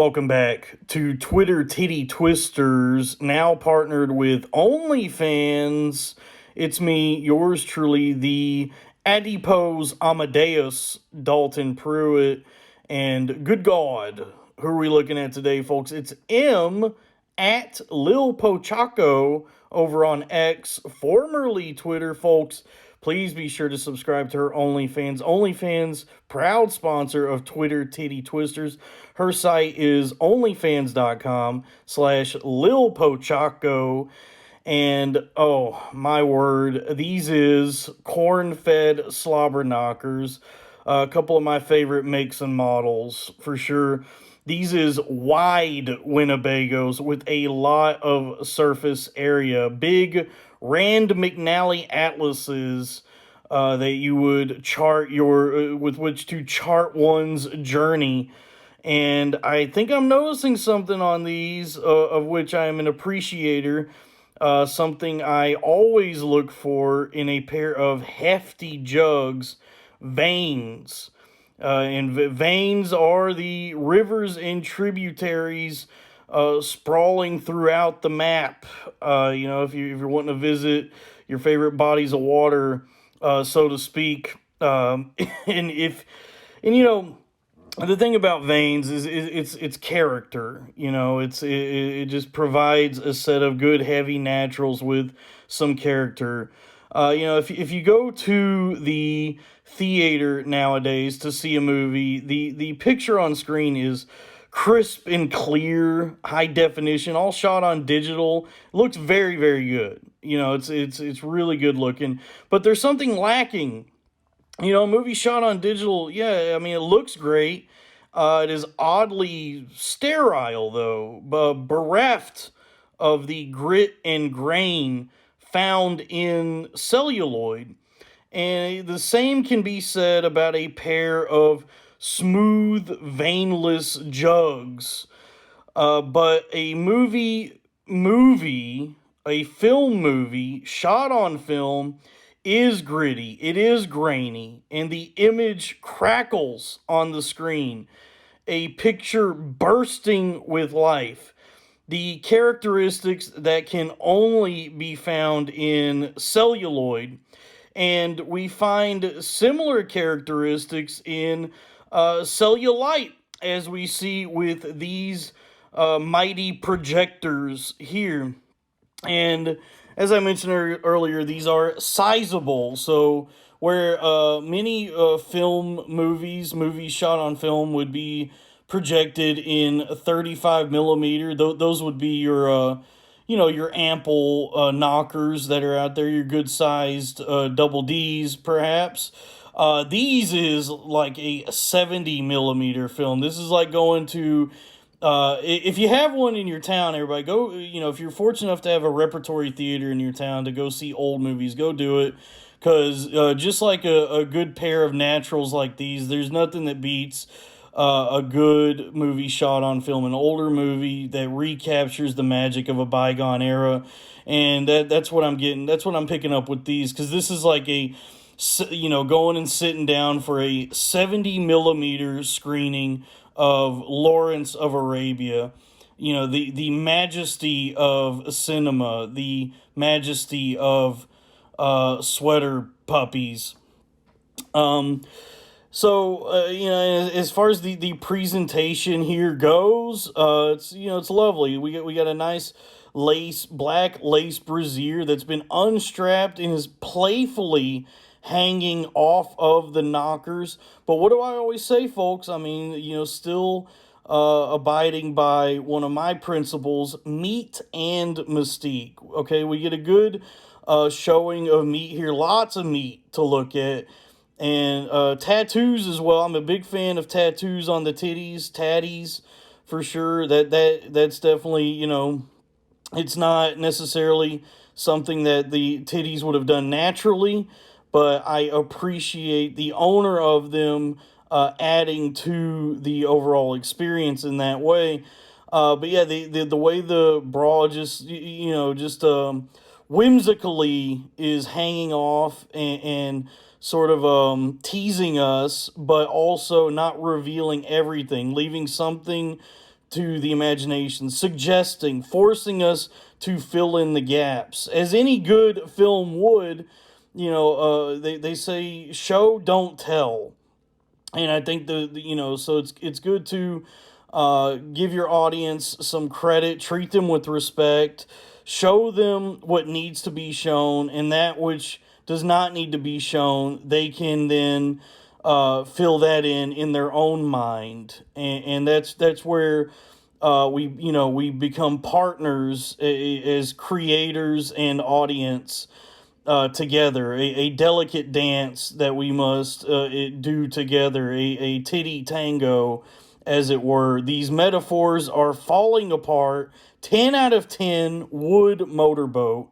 Welcome back to Twitter Titty Twisters, now partnered with OnlyFans. It's me, yours truly, the adipose Amadeus Dalton Pruitt. And good God, who are we looking at today, folks? It's M at liIpochaco over on X, formerly Twitter, folks. Please be sure to subscribe to her OnlyFans. OnlyFans, proud sponsor of Twitter Titty Twisters. Her site is onlyfans.com/liIpochaco. And oh my word, these is corn-fed Slobberknockers. A couple of my favorite makes and models for sure. These is wide Winnebagos with a lot of surface area. Big Rand McNally atlases that you would chart with which to chart one's journey. And I think I'm noticing something on these, of which I am an appreciator. Something I always look for in a pair of hefty jugs: veins. And veins are the rivers and tributaries sprawling throughout the map. If you're wanting to visit your favorite bodies of water, so to speak. And if and you know the thing about veins is it's character. It just provides a set of good heavy naturals with some character. If you go to the theater nowadays to see a movie, the picture on screen is crisp and clear, high definition, all shot on digital. It looks very, very good. It's really good looking, but there's something lacking. A movie shot on digital, yeah, I mean, it looks great. It is oddly sterile, though, but bereft of the grit and grain found in celluloid. And the same can be said about a pair of smooth, veinless jugs. But a film movie shot on film is gritty, it is grainy, and the image crackles on the screen. A picture bursting with life. The characteristics that can only be found in celluloid. And we find similar characteristics in cellulite, as we see with these mighty projectors here. And as I mentioned earlier, these are sizable. So where many movies shot on film would be projected in 35 millimeter, those would be your ample knockers that are out there, your good sized double D's perhaps. These is like a 70 millimeter film. This is like going to if you have one in your town, everybody go. If you're fortunate enough to have a repertory theater in your town to go see old movies, go do it. Because just like a good pair of naturals like these, there's nothing that beats a good movie shot on film, an older movie that recaptures the magic of a bygone era. And that's what I'm getting. That's what I'm picking up with these. Because this is like going and sitting down for a 70 millimeter screening of Lawrence of Arabia. The majesty of cinema, the majesty of sweater puppies. As far as the presentation here goes, it's lovely. We got a nice black lace brassiere that's been unstrapped and is playfully hanging off of the knockers. But what do I always say, folks? I mean, still abiding by one of my principles: meat and mystique. Okay, we get a good showing of meat here, lots of meat to look at. And tattoos as well. I'm a big fan of tattoos on the titties, tatties, for sure. That's definitely, it's not necessarily something that the titties would have done naturally, but I appreciate the owner of them adding to the overall experience in that way. But yeah, the way the bra just whimsically is hanging off and sort of teasing us, but also not revealing everything, leaving something to the imagination, suggesting, forcing us to fill in the gaps. As any good film would, they say show, don't tell. And I think so it's good to give your audience some credit, treat them with respect, show them what needs to be shown, and that which does not need to be shown, they can then fill that in their own mind, and that's where we become partners as creators and audience together, a delicate dance that we must do together, a titty tango, as it were. These metaphors are falling apart. 10 out of 10 wood motorboat.